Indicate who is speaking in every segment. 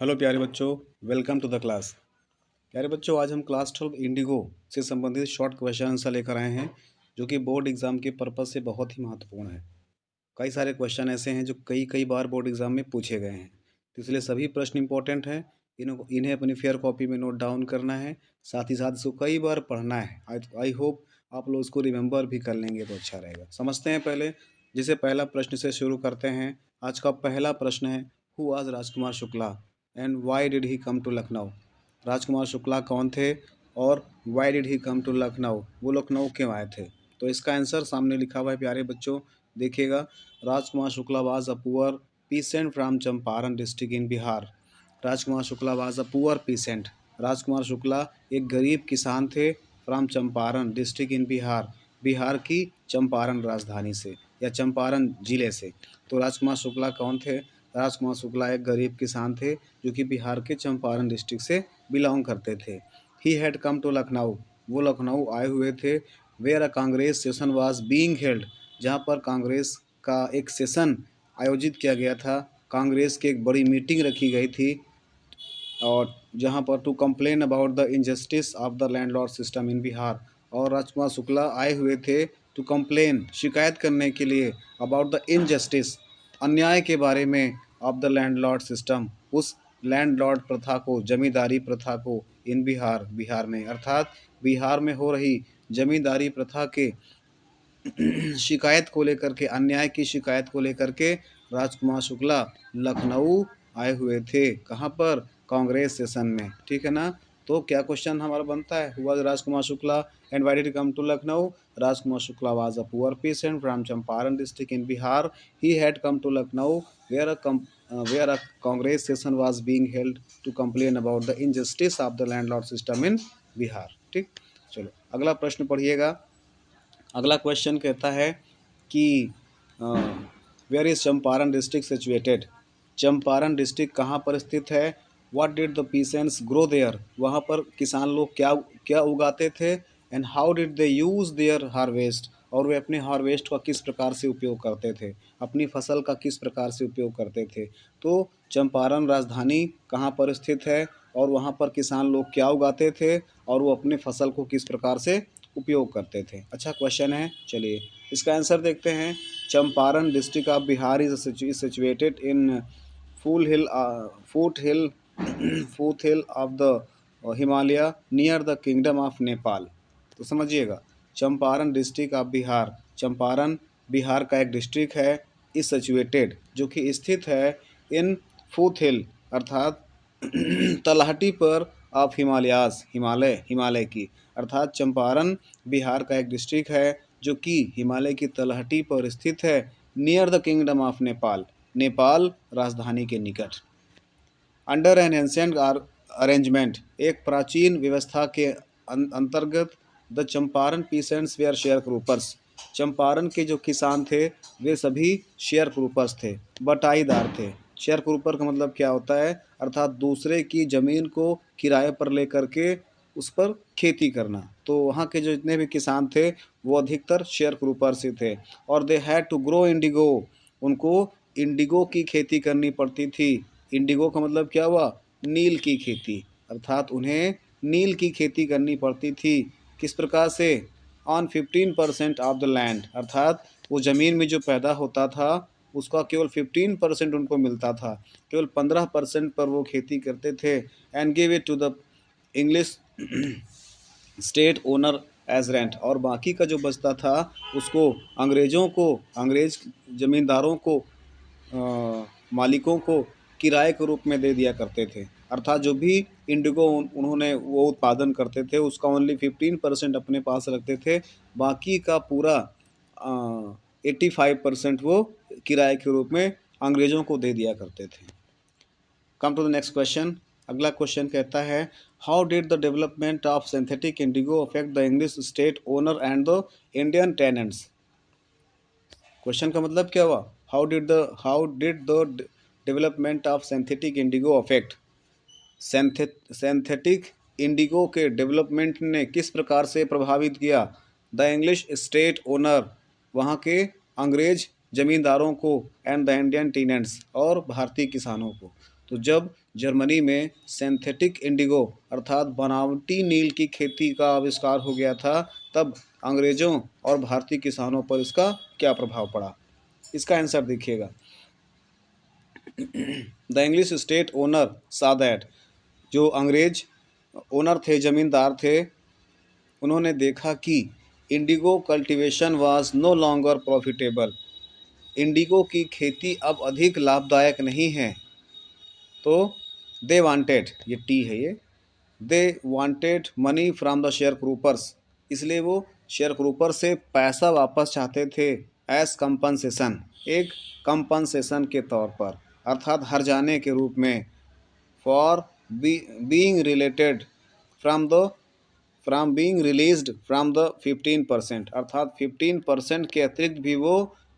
Speaker 1: Hello प्यारे बच्चों, welcome to the class. प्यारे बच्चों, आज हम क्लास 12 इंडिगो से संबंधित शॉर्ट क्वेश्चन आंसर लेकर आए हैं, जो कि बोर्ड एग्जाम के पर्पज से बहुत ही महत्वपूर्ण है। कई सारे क्वेश्चन ऐसे हैं जो कई कई बार बोर्ड एग्जाम में पूछे गए हैं, तो इसलिए सभी प्रश्न इंपॉर्टेंट हैं। इन्हें अपनी फेयर कॉपी में नोट डाउन करना है, साथ ही साथ इसको कई बार पढ़ना है। आई होप आप लोग इसको रिमेंबर भी कर लेंगे तो अच्छा रहेगा। समझते हैं पहले, जिसे पहला प्रश्न से शुरू करते हैं। आज का पहला प्रश्न है, who was Rajkumar Shukla and why did he come to Lucknow. Rajkumar Shukla कौन थे और why did he come to Lucknow, वो लखनऊ क्यों आए थे। तो इसका आंसर सामने लिखा हुआ है प्यारे बच्चों, देखिएगा। Rajkumar Shukla was a poor peasant from Champaran district in Bihar. Rajkumar Shukla was a poor peasant. Rajkumar Shukla एक गरीब किसान थे, from Champaran district in Bihar, Bihar की चंपारण राजधानी से या चंपारण जिले से। तो राजकुमार शुक्ला कौन थे? राजकुमार शुक्ला एक गरीब किसान थे जो कि बिहार के चंपारण डिस्ट्रिक्ट से बिलोंग करते थे। He had come to Lucknow, वो लखनऊ आए हुए थे। Where a Congress session was being held, जहाँ पर कांग्रेस का एक सेशन आयोजित किया गया था, कांग्रेस की एक बड़ी मीटिंग रखी गई थी, और जहाँ पर to complain about the injustice of the landlord system in Bihar. और राजकुमार शुक्ला आए हुए थे टू कंप्लेन, शिकायत करने के लिए, अबाउट द इनजस्टिस, अन्याय के बारे में, ऑफ द लैंडलॉर्ड सिस्टम, उस लैंडलॉर्ड प्रथा को, जमींदारी प्रथा को, इन बिहार, बिहार में, अर्थात बिहार में हो रही जमींदारी प्रथा के शिकायत को लेकर के, अन्याय की शिकायत को लेकर के राजकुमार शुक्ला लखनऊ आए हुए थे। कहाँ पर? कांग्रेस सेशन में, ठीक है ना। तो क्या क्वेश्चन हमारा बनता है, हुआ Rajkumar Shukla and why did he come to Lucknow. Rajkumar Shukla was a poor peasant from Champaran district in Bihar. He had come to Lucknow where a Congress session was being held to complain about the injustice of the landlord system in Bihar. ठीक, चलो अगला प्रश्न पढ़िएगा। अगला question कहता है कि where is Champaran district situated. Champaran district कहाँ पर स्थित है? What did the peasants grow there, वहाँ पर किसान लोग क्या क्या उगाते थे। And how did they use their harvest, और वे अपने हार्वेस्ट का किस प्रकार से उपयोग करते थे, अपनी फसल का किस प्रकार से उपयोग करते थे। तो चंपारण राजधानी कहाँ पर स्थित है, और वहाँ पर किसान लोग क्या उगाते थे, और वो अपने फसल को किस प्रकार से उपयोग करते थे। अच्छा क्वेश्चन है, चलिए इसका आंसर देखते हैं। Champaran district of Bihar is situated in fool hill foothill foothill of the Himalaya near the kingdom of Nepal. तो समझिएगा, चंपारण डिस्ट्रिक्ट ऑफ बिहार, चंपारण बिहार का एक डिस्ट्रिक्ट है, इस सिचुएटेड जो कि स्थित है, इन फूट हिल अर्थात तलहटी पर, ऑफ हिमालयास, हिमालय, हिमालय की, अर्थात चंपारण बिहार का एक डिस्ट्रिक्ट है जो कि हिमालय की तलहटी पर स्थित है, near the kingdom of Nepal, Nepal राजधानी के निकट। अंडर एन एंशियंट अरेंजमेंट, एक प्राचीन व्यवस्था के अंतर्गत, the Champaran peasants were sharecroppers, Champaran के जो किसान थे वे सभी शेयर क्रूपर्स थे, बटाईदार थे। शेयर क्रूपर का मतलब क्या होता है? अर्थात दूसरे की ज़मीन को किराए पर लेकर के उस पर खेती करना। तो वहाँ के जो जितने भी किसान थे वो अधिकतर शेयर क्रूपर्स ही थे। और they had to grow indigo, उनको इंडिगो की खेती करनी पड़ती थी। इंडिगो का मतलब क्या हुआ? नील की खेती, अर्थात उन्हें नील की खेती करनी पड़ती थी। किस प्रकार से? ऑन 15% ऑफ द लैंड, अर्थात वो ज़मीन में जो पैदा होता था उसका केवल 15% उनको मिलता था, केवल 15% पर वो खेती करते थे। And give it to the English estate owner as rent, और बाकी का जो बचता था उसको अंग्रेज़ों को, अंग्रेज ज़मींदारों को, मालिकों को किराए के रूप में दे दिया करते थे। अर्थात जो भी इंडिगो उन्होंने वो उत्पादन करते थे उसका ओनली 15% अपने पास रखते थे, बाकी का पूरा 85% वो किराए के रूप में अंग्रेज़ों को दे दिया करते थे। Come to the next question. अगला क्वेश्चन कहता है, how did the development of synthetic indigo affect the English estate owner and the Indian tenants. Question का मतलब क्या हुआ? How did the development of synthetic indigo affect, synthetic indigo के development ने किस प्रकार से प्रभावित किया द इंग्लिश स्टेट ओनर, वहाँ के अंग्रेज ज़मींदारों को, एंड द इंडियन टीनेंट्स, और भारतीय किसानों को। तो जब जर्मनी में सिंथेटिक इंडिगो अर्थात बनावटी नील की खेती का आविष्कार हो गया था, तब अंग्रेज़ों और भारतीय किसानों पर इसका क्या प्रभाव पड़ा? इसका आंसर देखिएगा। The English estate owner saw that, जो अंग्रेज ओनर थे, ज़मींदार थे, उन्होंने देखा कि indigo cultivation was no longer profitable, indigo की खेती अब अधिक लाभदायक नहीं है। तो दे वांटेड, ये टी है ये, they wanted money from the sharecroppers, इसलिए वो शेयर क्रूपर से पैसा वापस चाहते थे एज कंपनसेशन, एक कंपनसेशन के तौर पर, अर्थात हर्जाने के रूप में, for being related from the from being released from the 15%, अर्थात 15% के अतिरिक्त भी वो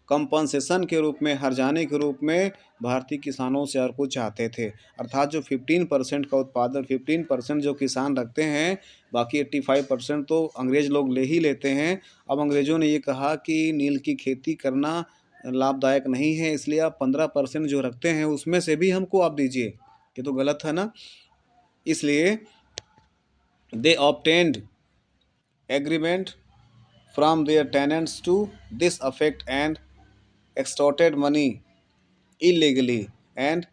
Speaker 1: कंपनसेशन के रूप में, हर्जाने के रूप में भारतीय किसानों से और कुछ चाहते थे। अर्थात जो 15% का उत्पादन, 15% जो किसान रखते हैं, बाकी 85% तो अंग्रेज़ लोग ले ही लेते हैं। अब अंग्रेज़ों ने ये कहा कि नील की खेती करना लाभदायक नहीं है, इसलिए आप 15% जो रखते हैं उसमें से भी हमको आप दीजिए। ये तो गलत है ना। इसलिए दे obtained agreement from their tenants to this effect and extorted money illegally and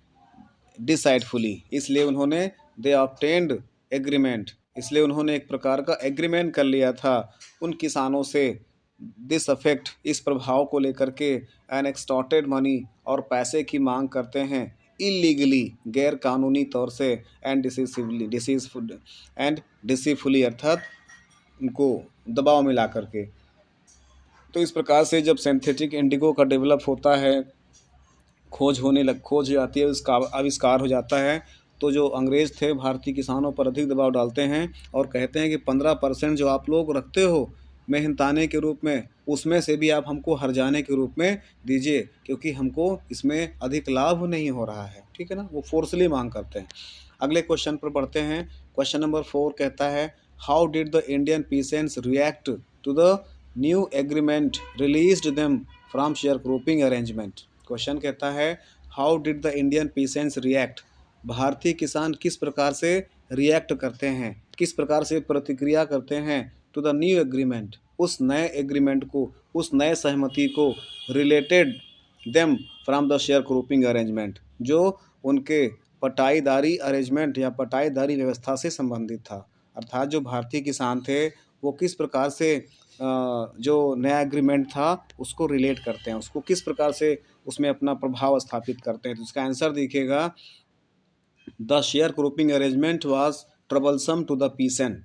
Speaker 1: deceitfully, इसलिए उन्होंने दे obtained agreement, इसलिए उन्होंने एक प्रकार का एग्रीमेंट कर लिया था उन किसानों से, दिस अफेक्ट, इस प्रभाव को लेकर के, एंड एक्सटॉर्टेड मनी, और पैसे की मांग करते हैं, इलीगली, गैर कानूनी तौर से, एंड डिसीफुली अर्थात उनको दबाव में ला करके। तो इस प्रकार से जब सिंथेटिक इंडिगो का डेवलप होता है, खोज हो जाती है, उसका आविष्कार हो जाता है, तो जो अंग्रेज़ थे भारतीय किसानों पर अधिक दबाव डालते हैं और कहते हैं कि 15% जो आप लोग रखते हो मेहनताने के रूप में, उसमें से भी आप हमको हर्जाने के रूप में दीजिए, क्योंकि हमको इसमें अधिक लाभ नहीं हो रहा है। ठीक है ना, वो फोर्सली मांग करते हैं। अगले क्वेश्चन पर बढ़ते हैं। क्वेश्चन नंबर 4 कहता है, how did the Indian peasants react to the new agreement released them from sharecropping arrangement. Question कहता है, how did the Indian peasants react, भारतीय किसान किस प्रकार से रिएक्ट करते हैं, किस प्रकार से प्रतिक्रिया करते हैं, टू द न्यू एग्रीमेंट, उस नए एग्रीमेंट को, उस नए सहमति को, related them from the sharecropping arrangement, जो उनके पटाईदारी अरेंजमेंट या पटाईदारी व्यवस्था से संबंधित था। अर्थात जो भारतीय किसान थे वो किस प्रकार से जो नया एग्रीमेंट था उसको रिलेट करते हैं, उसको किस प्रकार से उसमें अपना प्रभाव स्थापित करते हैं। तो इसका आंसर देखिएगा, the sharecropping arrangement was troublesome to the peasant,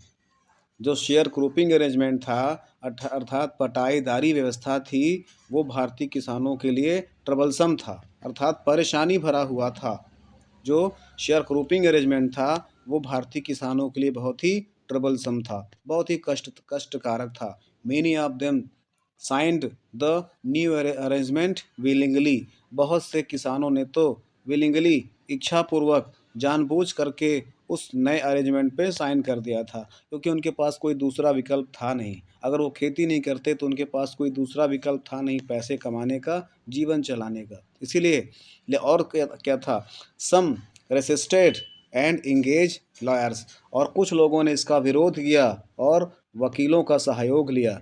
Speaker 1: जो शेयर क्रोपिंग अरेंजमेंट था अर्थात पटाईदारी व्यवस्था थी, वो भारतीय किसानों के लिए ट्रबलसम था, अर्थात परेशानी भरा हुआ था। जो शेयर क्रोपिंग अरेंजमेंट था वो भारतीय किसानों के लिए बहुत ही ट्रबलसम था, बहुत ही कष्टकारक था। Many of them signed the new arrangement willingly, बहुत से किसानों ने तो विलिंगली, इच्छापूर्वक, जानबूझ करके उस नए अरेंजमेंट पे साइन कर दिया था, क्योंकि उनके पास कोई दूसरा विकल्प था नहीं। अगर वो खेती नहीं करते तो उनके पास कोई दूसरा विकल्प था नहीं पैसे कमाने का, जीवन चलाने का। इसीलिए और क्या था, सम रेसिस्टेड एंड इंगेज लॉयर्स, और कुछ लोगों ने इसका विरोध किया और वकीलों का सहयोग लिया।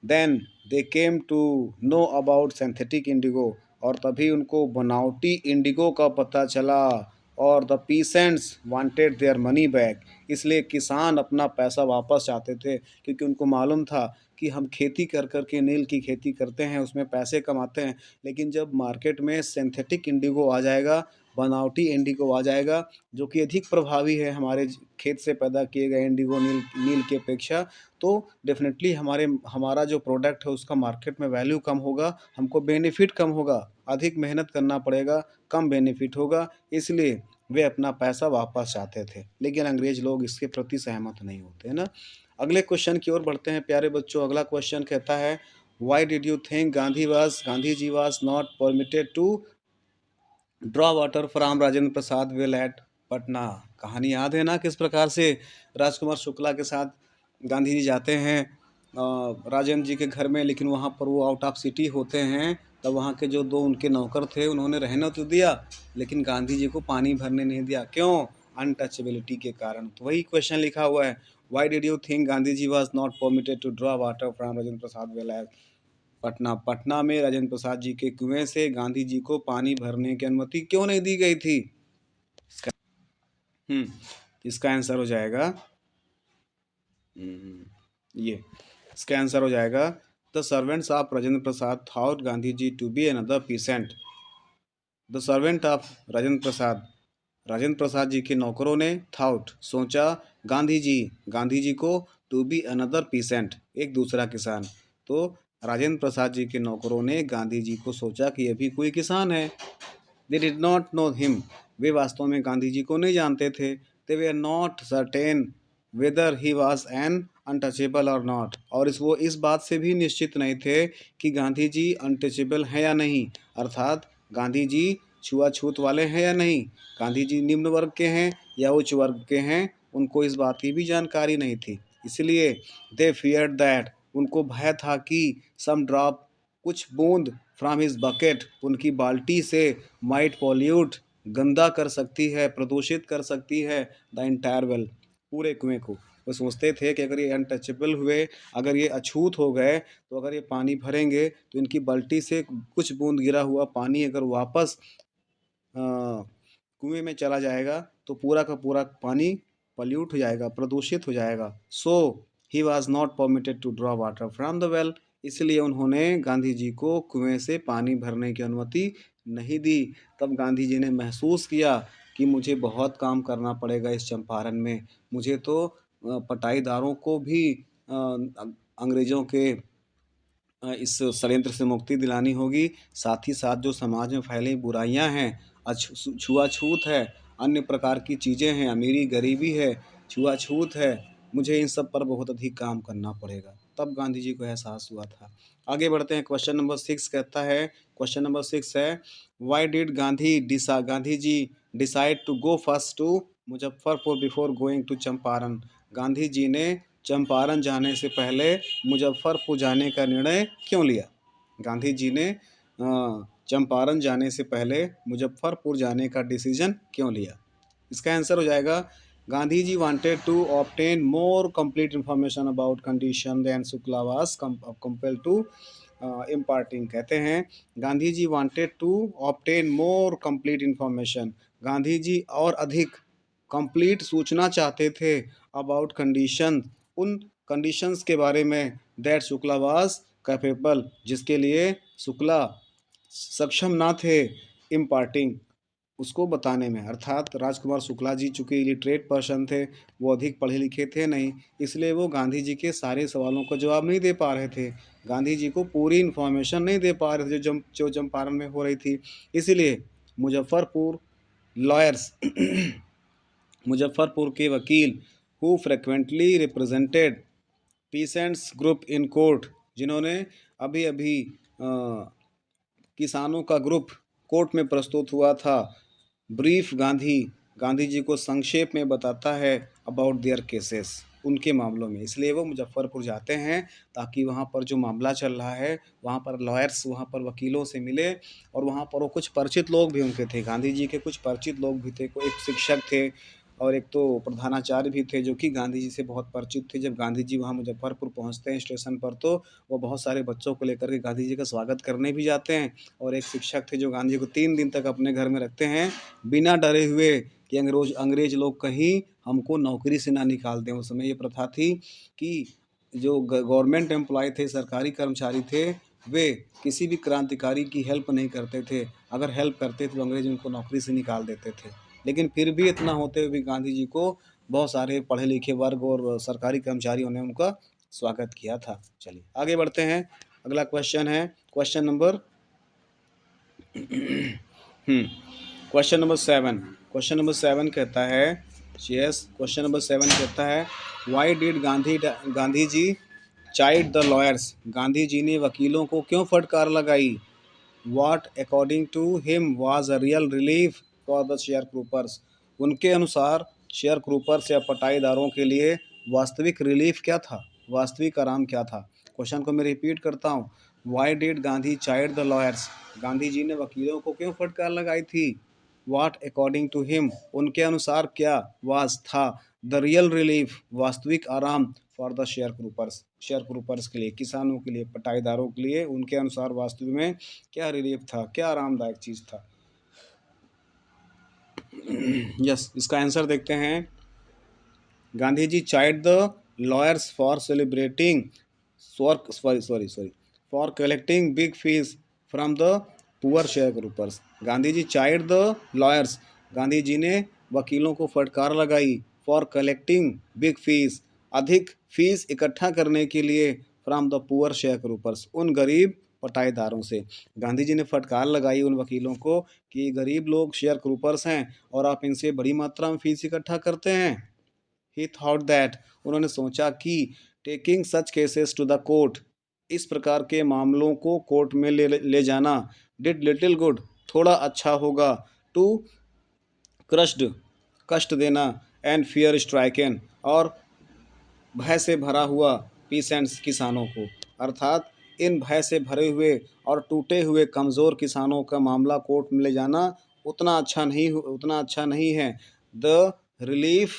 Speaker 1: Then they came to know about synthetic indigo, और तभी उनको बनावटी इंडिगो का पता चला, और the peasants wanted their money back, इसलिए किसान अपना पैसा वापस चाहते थे, क्योंकि उनको मालूम था कि हम खेती कर कर के, नील की खेती करते हैं, उसमें पैसे कमाते हैं, लेकिन जब मार्केट में सिंथेटिक इंडिगो आ जाएगा, बनावटी इंडिगो आ जाएगा, जो कि अधिक प्रभावी है हमारे खेत से पैदा किए गए इंडिगो नील की अपेक्षा, तो डेफिनेटली हमारा जो प्रोडक्ट है उसका मार्केट में वैल्यू कम होगा, हमको बेनिफिट कम होगा, अधिक मेहनत करना पड़ेगा, कम बेनिफिट होगा, इसलिए वे अपना पैसा वापस चाहते थे। लेकिन अंग्रेज लोग इसके प्रति सहमत नहीं होते, है ना। अगले क्वेश्चन की ओर बढ़ते हैं प्यारे बच्चों। अगला क्वेश्चन कहता है, why did you think Gandhi ji was not permitted to draw water from Rajendra Prasad well at Patna. कहानी याद है ना, किस प्रकार से राजकुमार शुक्ला के साथ गांधी जी जाते हैं राजेंद्र जी के घर में, लेकिन वहाँ पर वो आउट ऑफ सिटी होते हैं, तब वहाँ के जो 2 उनके नौकर थे उन्होंने रहने तो दिया, लेकिन गांधी जी को पानी भरने नहीं दिया। क्यों? अनटचेबिलिटी के कारण। तो वही क्वेश्चन लिखा हुआ है, why did you think Gandhi ji was not permitted to draw water from Rajendra Prasad well at Patna? Patna में राजेंद्र प्रसाद जी के कुएं से गांधी जी को पानी भरने की अनुमति क्यों नहीं दी गई थी? इसका आंसर हो जाएगा ये इसका आंसर हो जाएगा, the servants of Rajendra Prasad thought Gandhi ji to be another peasant. The servant of Rajendra Prasad ji के नौकरों ने थॉट सोचा गांधी जी को टू बी अनदर पीसेंट एक दूसरा किसान। तो राजेंद्र प्रसाद जी के नौकरों ने गांधी जी को सोचा कि ये भी कोई किसान है। They did not know him, वे वास्तव में गांधी जी को नहीं जानते थे। They were not certain whether he was an untouchable और नॉट, और वो इस बात से भी निश्चित नहीं थे कि गांधी जी अनटचेबल हैं या नहीं, अर्थात गांधी जी छुआछूत वाले हैं या नहीं, गांधी जी निम्न वर्ग के हैं या उच्च वर्ग के हैं, उनको इस बात की भी जानकारी नहीं थी। इसलिए दे फियर्ड दैट, उनको भय था कि सम ड्रॉप, कुछ बूंद, फ्रॉम हिज बकेट, उनकी बाल्टी से, माइट पॉल्यूट, गंदा कर सकती है, प्रदूषित कर सकती है, द इंटायर वेल, पूरे कुएं को। वो सोचते थे कि अगर ये अनटचेबल हुए, अगर ये अछूत हो गए, तो अगर ये पानी भरेंगे तो इनकी बाल्टी से कुछ बूंद गिरा हुआ पानी अगर वापस कुएं में चला जाएगा तो पूरा का पूरा पानी पल्यूट हो जाएगा, प्रदूषित हो जाएगा। So he was not permitted to draw water from the well, इसलिए उन्होंने गांधी जी को कुएं से पानी भरने की अनुमति नहीं दी। तब गांधी जी ने महसूस किया कि मुझे बहुत काम करना पड़ेगा इस चंपारण में, मुझे तो पटाईदारों को भी अंग्रेज़ों के इस षड्यंत्र से मुक्ति दिलानी होगी। साथ ही साथ जो समाज में फैली बुराइयां हैं, छुआछूत है, अन्य प्रकार की चीज़ें हैं, अमीरी गरीबी है, छुआछूत है, मुझे इन सब पर बहुत अधिक काम करना पड़ेगा। तब गांधी जी को एहसास हुआ था। आगे बढ़ते हैं, क्वेश्चन नंबर 6 कहता है, क्वेश्चन नंबर 6 है, why did Gandhi ji decide to go first to Muzaffarpur before going to Champaran? Gandhi ji ने चंपारण जाने से पहले मुजफ्फरपुर जाने का निर्णय क्यों लिया? गांधी जी ने चंपारण जाने से पहले मुजफ्फरपुर जाने का डिसीजन क्यों लिया? इसका आंसर हो जाएगा, Gandhi ji wanted to obtain more complete information about condition then Shukla was compelled to imparting. कहते हैं Gandhi ji wanted to obtain more complete information, Gandhi ji और अधिक कंप्लीट सूचना चाहते थे अबाउट कंडीशन, उन कंडीशंस के बारे में, दैट शुक्ला वाज कैपेबल, जिसके लिए शुक्ला सक्षम ना थे, इम्पार्टिंग, उसको बताने में। अर्थात राजकुमार शुक्ला जी चूँकि इलिटरेट पर्सन थे, वो अधिक पढ़े लिखे थे नहीं, इसलिए वो गांधी जी के सारे सवालों का जवाब नहीं दे पा रहे थे, गांधी जी को पूरी इन्फॉर्मेशन नहीं दे पा रहे थे जो चंपारण में हो रही थी। इसीलिए मुजफ्फरपुर लॉयर्स मुजफ्फरपुर के वकील, who frequently represented peasants group in court, जिन्होंने अभी अभी किसानों का ग्रुप कोर्ट में प्रस्तुत हुआ था, ब्रीफ गांधी जी को संक्षेप में बताता है अबाउट देयर केसेस, उनके मामलों में। इसलिए वो मुजफ्फरपुर जाते हैं ताकि वहाँ पर जो मामला चल रहा है, वहाँ पर लॉयर्स, वहाँ पर वकीलों से मिले, और वहाँ पर वो कुछ परिचित लोग भी उनके थे, गांधी जी के कुछ परिचित लोग भी थे, कोई एक शिक्षक थे और एक तो प्रधानाचार्य भी थे जो कि गांधी जी से बहुत परिचित थे। जब गांधी जी वहाँ मुजफ्फरपुर पहुँचते हैं स्टेशन पर, तो वो बहुत सारे बच्चों को लेकर के गांधी जी का स्वागत करने भी जाते हैं, और एक शिक्षक थे जो गांधी जी को 3 दिन तक अपने घर में रखते हैं, बिना डरे हुए कि अंग्रेज लोग कहीं हमको नौकरी से ना निकाल दें। उस समय ये प्रथा थी कि जो गवर्नमेंट एम्प्लॉय थे, सरकारी कर्मचारी थे, वे किसी भी क्रांतिकारी की हेल्प नहीं करते थे, अगर हेल्प करते थे तो अंग्रेज उनको नौकरी से निकाल देते थे। लेकिन फिर भी इतना होते हुए भी गांधी जी को बहुत सारे पढ़े लिखे वर्ग और सरकारी कर्मचारियों ने उनका स्वागत किया था। चलिए आगे बढ़ते हैं, अगला क्वेश्चन है question number question number 7। Question number 7 कहता है, क्वेश्चन नंबर 7 कहता है, why did Gandhi ji chide the lawyers? Gandhi ji ने वकीलों को क्यों फटकार लगाई? What according to him was a real relief for the sharecroppers? उनके अनुसार शेयर क्रूपर्स या पटाईदारों के लिए वास्तविक रिलीफ क्या था, वास्तविक आराम क्या था? क्वेश्चन को मैं रिपीट करता हूँ, why did Gandhi chide the lawyers, Gandhi ji ने वकीलों को क्यों फटकार लगाई थी। वाट अकॉर्डिंग टू हिम, उनके अनुसार क्या, वाज था, द रियल रिलीफ, वास्तविक आराम, फॉर द शेयर क्रूपर्स के लिए, किसानों के लिए, पटाईदारों के लिए, उनके अनुसार वास्तविक में क्या रिलीफ था, क्या आरामदायक चीज़ था। यस, इसका आंसर देखते हैं। Gandhi ji chide the lawyers for celebrating for collecting big fees from the poor sharecroppers. Gandhi ji chide the lawyers, Gandhi ji ने वकीलों को फटकार लगाई, फॉर कलेक्टिंग बिग फीस, अधिक फीस इकट्ठा करने के लिए, from the poor sharecroppers, उन गरीब पटाईदारों से। गांधी जी ने फटकार लगाई उन वकीलों को कि गरीब लोग शेयर ग्रुपर्स हैं और आप इनसे बड़ी मात्रा में फीस इकट्ठा करते हैं। ही थॉट दैट, उन्होंने सोचा कि taking such cases to the court, इस प्रकार के मामलों को कोर्ट में ले जाना, डिड लिटिल गुड, थोड़ा अच्छा होगा, टू क्रश्ड, कष्ट देना, एंड फियर स्ट्राइकन, और भय से भरा हुआ, पीसेंट्स, किसानों को, अर्थात इन भय से भरे हुए और टूटे हुए कमज़ोर किसानों का मामला कोर्ट में ले जाना उतना अच्छा नहीं है। द रिलीफ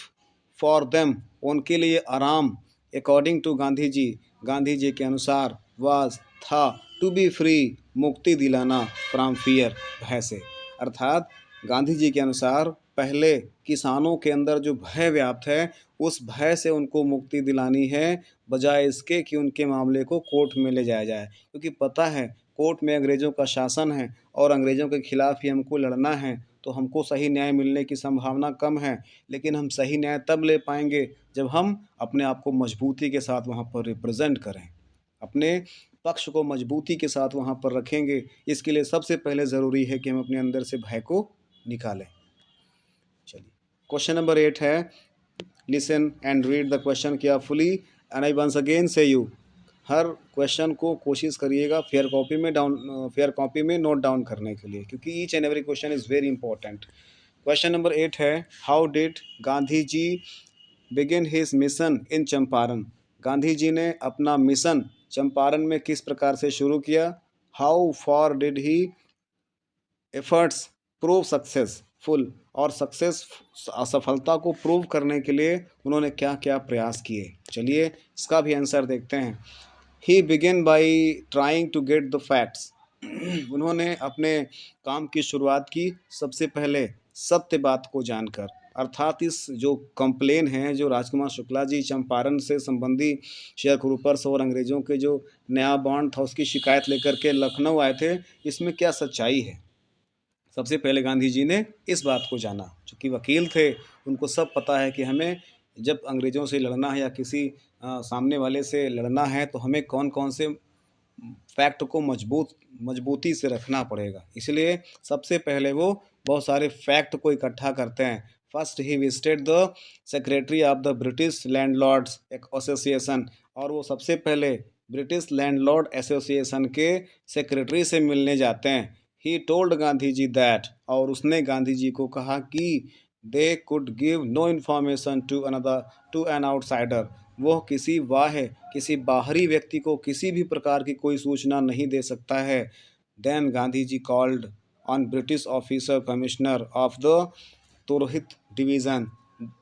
Speaker 1: फॉर देम, उनके लिए आराम, अकॉर्डिंग टू गांधी जी के अनुसार, वाज था, टू बी फ्री, मुक्ति दिलाना, फ्रॉम फियर, भय से। अर्थात गांधी जी के अनुसार पहले किसानों के अंदर जो भय व्याप्त है, उस भय से उनको मुक्ति दिलानी है, बजाय इसके कि उनके मामले को कोर्ट में ले जाया जाए, क्योंकि पता है कोर्ट में अंग्रेज़ों का शासन है और अंग्रेज़ों के खिलाफ ही हमको लड़ना है, तो हमको सही न्याय मिलने की संभावना कम है। लेकिन हम सही न्याय तब ले पाएंगे जब हम अपने आप को मजबूती के साथ वहाँ पर रिप्रेजेंट करें, अपने पक्ष को मजबूती के साथ वहाँ पर रखेंगे। इसके लिए सबसे पहले ज़रूरी है कि हम अपने अंदर से भय को निकालें। चलिए, क्वेश्चन नंबर 8 है, listen and read the question carefully and I once again say you, हर क्वेश्चन को कोशिश करिएगा फेयर कॉपी में नोट डाउन करने के लिए, क्योंकि each and every question is very important. Question number 8 है, how did Gandhi ji begin his mission in Champaran, Gandhi ji ने अपना मिशन चंपारण में किस प्रकार से शुरू किया। How for did he efforts prove successful, और असफलता को प्रूव करने के लिए उन्होंने क्या क्या प्रयास किए। चलिए इसका भी आंसर देखते हैं। He begin by trying to get the facts, उन्होंने अपने काम की शुरुआत की सबसे पहले सत्य बात को जानकर, अर्थात इस जो कंप्लेन है जो राजकुमार शुक्ला जी चंपारण से संबंधी शेयर क्रूपर्स और अंग्रेज़ों के जो नया बॉन्ड था उसकी शिकायत लेकर के लखनऊ आए थे, इसमें क्या सच्चाई है। सबसे पहले गांधी जी ने इस बात को जाना, चूँकि वकील थे, उनको सब पता है कि हमें जब अंग्रेज़ों से लड़ना है या किसी सामने वाले से लड़ना है तो हमें कौन कौन से फैक्ट को मजबूती से रखना पड़ेगा। इसलिए सबसे पहले वो बहुत सारे फैक्ट को इकट्ठा करते हैं। First he visited the secretary of the British landlords association, और वो सबसे पहले ब्रिटिश लैंडलॉर्ड एसोसिएशन के सेक्रेटरी से मिलने जाते हैं। He told Gandhi ji that, और उसने गांधी जी को कहा कि they could give no information to an outsider, वह किसी बाहरी व्यक्ति को किसी भी प्रकार की कोई सूचना नहीं दे सकता है। Then Gandhi ji called on British officer commissioner of the Tirhut division,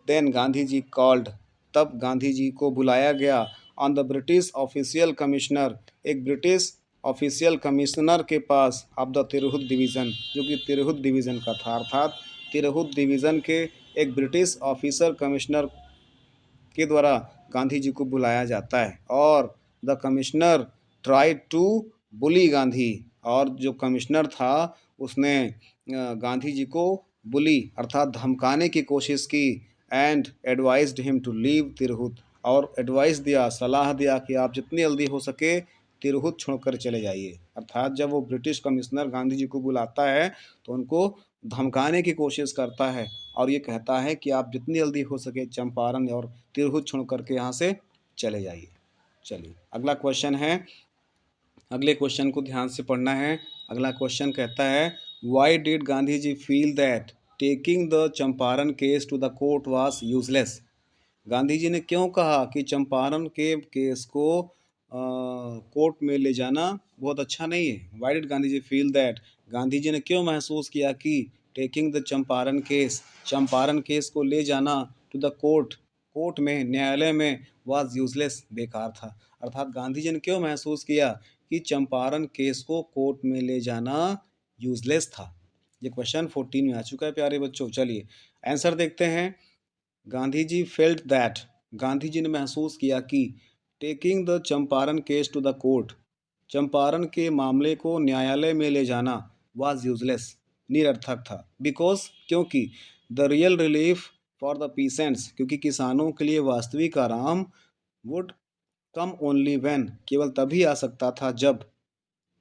Speaker 1: then Gandhi ji called, तब गांधी जी को बुलाया गया, on the British official commissioner, एक ब्रिटिश ऑफिशियल कमिश्नर के पास, ऑफ द तिरहुत डिवीज़न, जो कि तिरहुत डिवीज़न का था, अर्थात तिरहुत डिवीज़न के एक ब्रिटिश ऑफिसर कमिश्नर के द्वारा गांधी जी को बुलाया जाता है। और the commissioner try to bully Gandhi, और जो कमिश्नर था उसने गांधी जी को बुली अर्थात धमकाने की कोशिश की, and advised him to leave Tirhut, और एडवाइस दिया, सलाह दिया कि आप जितनी जल्दी हो सके तिरहुत छोड़कर चले जाइए। अर्थात जब वो ब्रिटिश कमिश्नर गांधी जी को बुलाता है तो उनको धमकाने की कोशिश करता है और ये कहता है कि आप जितनी जल्दी हो सके चंपारण और तिरहुत छोड़ करके यहाँ से चले जाइए। चलिए अगला क्वेश्चन है, अगले क्वेश्चन को ध्यान से पढ़ना है। अगला क्वेश्चन कहता है, why did Gandhi ji feel that taking the Champaran case to the court was useless, Gandhi ji ने क्यों कहा कि चंपारण के केस को कोर्ट में ले जाना बहुत अच्छा नहीं है। Why did Gandhi ji feel that, Gandhi ji ने क्यों महसूस किया कि taking the Champaran case, Champaran case को ले जाना टू द कोर्ट, कोर्ट में, न्यायालय में, वाज यूजलेस, बेकार था। अर्थात गांधी जी ने क्यों महसूस किया कि चंपारण केस को कोर्ट में ले जाना यूजलेस था। ये क्वेश्चन 14 में आ चुका है प्यारे बच्चों। चलिए आंसर देखते हैं। गांधी जी फेल्ट दैट, गांधी जी ने महसूस किया कि taking the Champaran case to the court, Champaran के मामले को न्यायालय में ले जाना वाज यूजलेस, निरर्थक था। बिकॉज, क्योंकि the real relief for the peasants, क्योंकि किसानों के लिए वास्तविक आराम वुड कम ओनली व्हेन, केवल तभी आ सकता था जब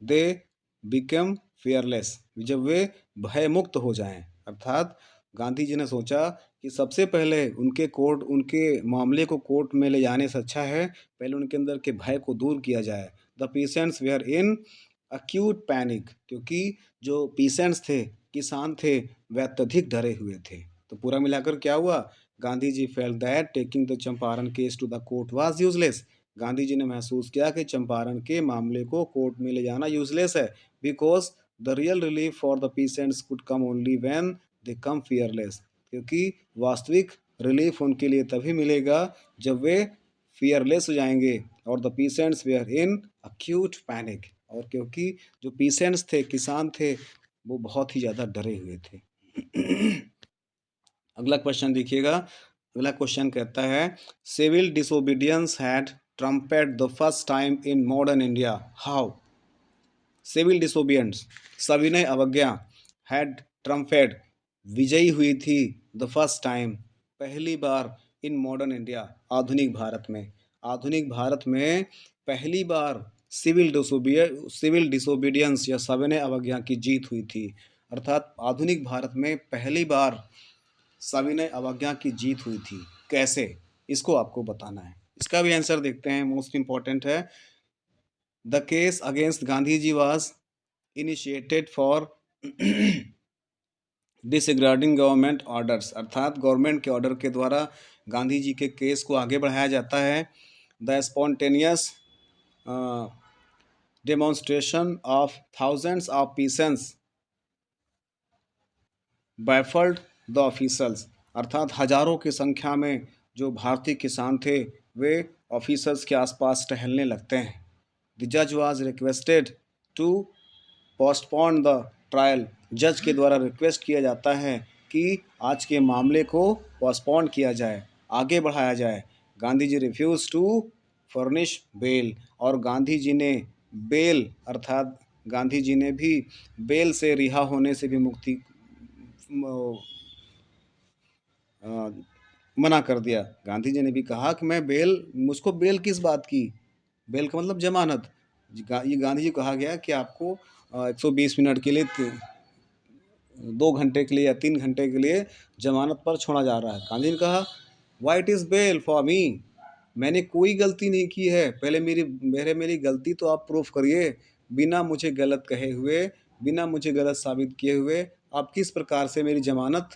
Speaker 1: दे बिकम फियरलेस, जब वे भय मुक्त हो जाएं। अर्थात गांधी जी ने सोचा कि सबसे पहले उनके मामले को कोर्ट में ले जाने से अच्छा है पहले उनके अंदर के भय को दूर किया जाए। The peasants were in acute panic, क्योंकि जो पीसेंट्स थे, किसान थे, वे अत्यधिक डरे हुए थे। तो पूरा मिलाकर क्या हुआ, Gandhi ji felt that taking the Champaran case to the court was useless, Gandhi ji ने महसूस किया कि चंपारण के मामले को कोर्ट में ले जाना यूजलेस है। Because the real relief for the peasants could come only when they come fearless, क्योंकि वास्तविक रिलीफ उनके लिए तभी मिलेगा जब वे फियरलेस हो जाएंगे। और the peasants were in acute panic, और क्योंकि जो पीसेंट्स थे, किसान थे, वो बहुत ही ज़्यादा डरे हुए थे। अगला क्वेश्चन देखिएगा। अगला क्वेश्चन कहता है civil disobedience had trumpet the first time in modern India, how. Civil disobedience, सविनय अवज्ञा, हैड ट्रम्पेट, विजयी हुई थी, द फर्स्ट टाइम, पहली बार, इन मॉडर्न इंडिया, आधुनिक भारत में, आधुनिक भारत में पहली बार सिविल डिसोबीडियंस या सविनय अवज्ञा की जीत हुई थी। अर्थात आधुनिक भारत में पहली बार सविनय अवज्ञा की जीत हुई थी। कैसे, इसको आपको बताना है। इसका भी आंसर देखते हैं, मोस्ट इंपॉर्टेंट है। The case against Gandhi ji was initiated for disregarding government orders, अर्थात गवर्नमेंट के ऑर्डर के द्वारा गांधी जी के केस को आगे बढ़ाया जाता है। The spontaneous demonstration of thousands of peasants baffled the officers, अर्थात हजारों की संख्या में जो भारतीय किसान थे वे ऑफिसर्स के आसपास टहलने लगते हैं। द जज was requested to postpone the trial, जज के द्वारा रिक्वेस्ट किया जाता है कि आज के मामले को पोस्टपोन किया जाए, आगे बढ़ाया जाए। Gandhi ji refuse to furnish bell, और गांधी जी ने बेल अर्थात गांधी जी ने भी बेल से रिहा होने से भी मुक्ति मना कर दिया। गांधी जी ने भी कहा कि मैं बेल, मुझको बेल किस बात की, बेल का मतलब जमानत। ये गांधी जी को कहा गया कि आपको 120 मिनट के लिए, 2 घंटे के लिए या 3 घंटे के लिए जमानत पर छोड़ा जा रहा है। गांधी ने कहा why it is bail for me, मैंने कोई गलती नहीं की है, पहले मेरी गलती तो आप प्रूफ करिए। बिना मुझे गलत कहे हुए, बिना मुझे गलत साबित किए हुए आप किस प्रकार से मेरी जमानत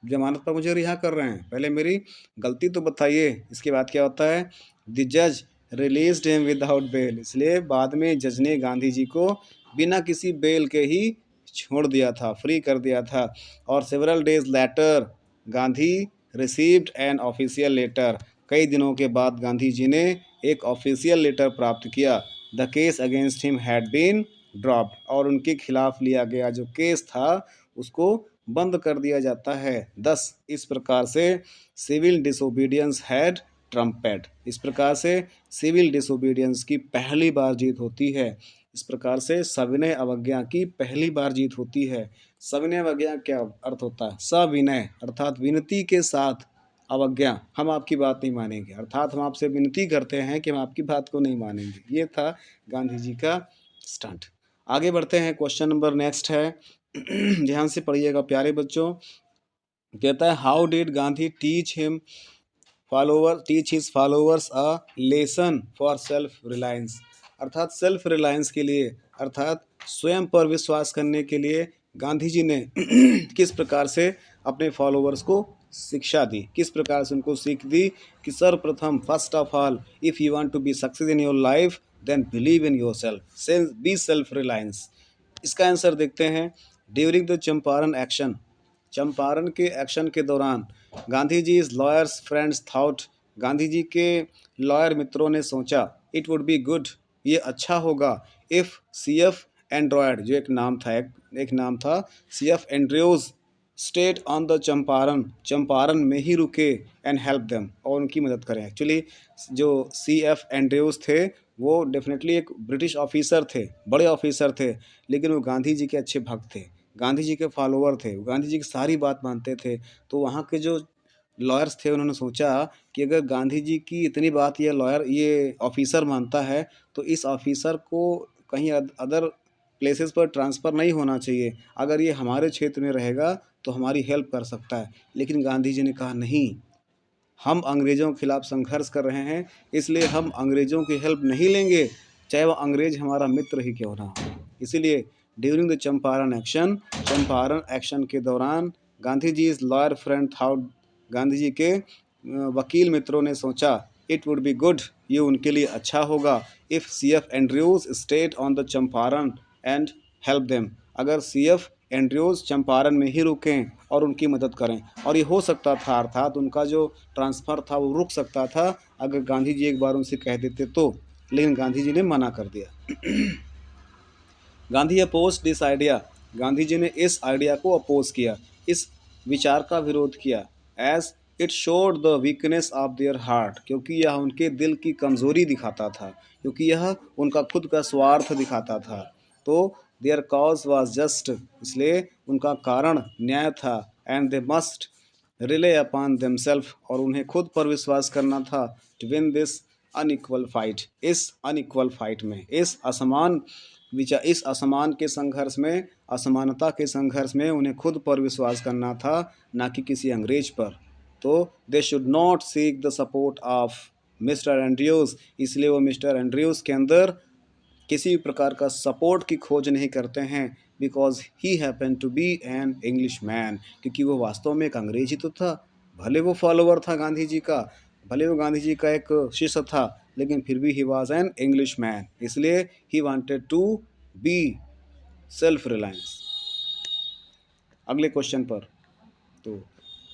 Speaker 1: पर मुझे रिहा कर रहे हैं, पहले मेरी गलती तो बताइए। इसके बाद क्या होता है, द जज रिलीज्ड हिम विदाउट बेल, इसलिए बाद में जज ने गांधी जी को बिना किसी बेल के ही छोड़ दिया था, फ्री कर दिया था। और several days later Gandhi received an official letter, कई दिनों के बाद गांधी जी ने एक ऑफिशियल लेटर प्राप्त किया। The case against him had been dropped, और उनके खिलाफ लिया गया जो केस था उसको बंद कर दिया जाता है। 10 इस प्रकार से सिविल डिसोबीडियंस हैड ट्रम्पेट, इस प्रकार से सिविल डिसोबीडियंस की पहली बार जीत होती है। इस प्रकार से सविनय अवज्ञा की पहली बार जीत होती है। सविनय अवज्ञा क्या अर्थ होता है, सविनय अर्थात विनती के साथ, अवज्ञा हम आपकी बात नहीं मानेंगे, अर्थात हम आपसे विनती करते हैं कि हम आपकी बात को नहीं मानेंगे। ये था गांधी जी का स्टंट। आगे बढ़ते हैं, क्वेश्चन नंबर नेक्स्ट है, ध्यान से पढ़िएगा प्यारे बच्चों। कहता है how did Gandhi teach his followers a lesson for self reliance, अर्थात सेल्फ रिलायंस के लिए, अर्थात स्वयं पर विश्वास करने के लिए गांधी जी ने किस प्रकार से अपने फॉलोअर्स को शिक्षा दी। किस प्रकार से उनको सीख दी कि सर्वप्रथम first of all if you want to be success in your life then believe in yourself, be self reliance. इसका आंसर देखते हैं। During the Champaran action, Champaran के एक्शन के दौरान Gandhi ji is lawyers friends thought, Gandhi ji के लॉयर मित्रों ने सोचा इट वुड बी गुड, ये अच्छा होगा, इफ़ सी एफ एंड्रॉयड, जो एक नाम था C F Andrews, stayed on the Champaran, Champaran में ही रुके एंड हेल्प देम, और उनकी मदद करें। एक्चुअली जो सी एफ एंड्रयूज थे वो डेफिनेटली एक ब्रिटिश ऑफिसर थे, बड़े ऑफिसर थे, लेकिन वो गांधी जी के अच्छे भक्त थे, गांधी जी के फॉलोअर थे, वो गांधी जी की सारी बात मानते थे। तो वहाँ के जो लॉयर्स थे उन्होंने सोचा कि अगर गांधी जी की इतनी बात ये ऑफिसर मानता है तो इस ऑफिसर को कहीं अदर प्लेसेस पर ट्रांसफ़र नहीं होना चाहिए, अगर ये हमारे क्षेत्र में रहेगा तो हमारी हेल्प कर सकता है। लेकिन गांधी जी ने कहा नहीं, हम अंग्रेज़ों के खिलाफ़ संघर्ष कर रहे हैं, इसलिए हम अंग्रेज़ों की हेल्प नहीं लेंगे, चाहे वह अंग्रेज़ हमारा मित्र ही क्यों ना हो। इसीलिए ड्यूरिंग द चंपारण एक्शन के दौरान Gandhi ji is lawyer friend thought, Gandhi ji के वकील मित्रों ने सोचा इट वुड बी गुड, ये उनके लिए अच्छा होगा, if C F Andrews stayed on the Champaran and help them, अगर सी एफ एंड्रयूज चंपारण में ही रुकें और उनकी मदद करें। और ये हो सकता था, अर्थात उनका जो ट्रांसफ़र था वो रुक सकता था अगर गांधी जी एक बार उनसे कह देते तो, लेकिन गांधी जी ने मना कर दिया। Gandhi oppose this idea, Gandhi ji ने इस आइडिया को अपोज किया, इस विचार का विरोध किया, as it showed the weakness of their heart, क्योंकि यह उनके दिल की कमज़ोरी दिखाता था, क्योंकि यह उनका खुद का स्वार्थ दिखाता था। तो देयर कॉज वाज जस्ट, इसलिए उनका कारण न्याय था, and they must rely upon themselves, और उन्हें खुद पर विश्वास करना था, to win this unequal fight, इस अनइक्वल फाइट में, इस असमान के संघर्ष में, असमानता के संघर्ष में उन्हें खुद पर विश्वास करना था, ना कि किसी अंग्रेज पर। तो they should not seek the support of mister Andrews, इसलिए वो मिस्टर एंड्रयूज के अंदर किसी प्रकार का सपोर्ट की खोज नहीं करते हैं, because he happen to be an English man, क्योंकि वो वास्तव में एक अंग्रेज ही तो था, भले वो फॉलोअर था गांधी जी का, भले वो गांधी जी का एक शिष्य था, लेकिन फिर भी he was an English man, इसलिए he wanted to be self reliance. अगले क्वेश्चन पर, तो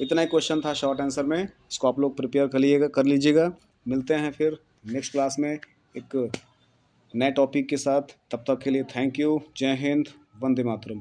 Speaker 1: इतना ही क्वेश्चन था शॉर्ट आंसर में, इसको आप लोग प्रिपेयर कर लीजिएगा। मिलते हैं फिर नेक्स्ट क्लास में एक नए टॉपिक के साथ, तब तक के लिए थैंक यू, जय हिंद, वंदे मातरम।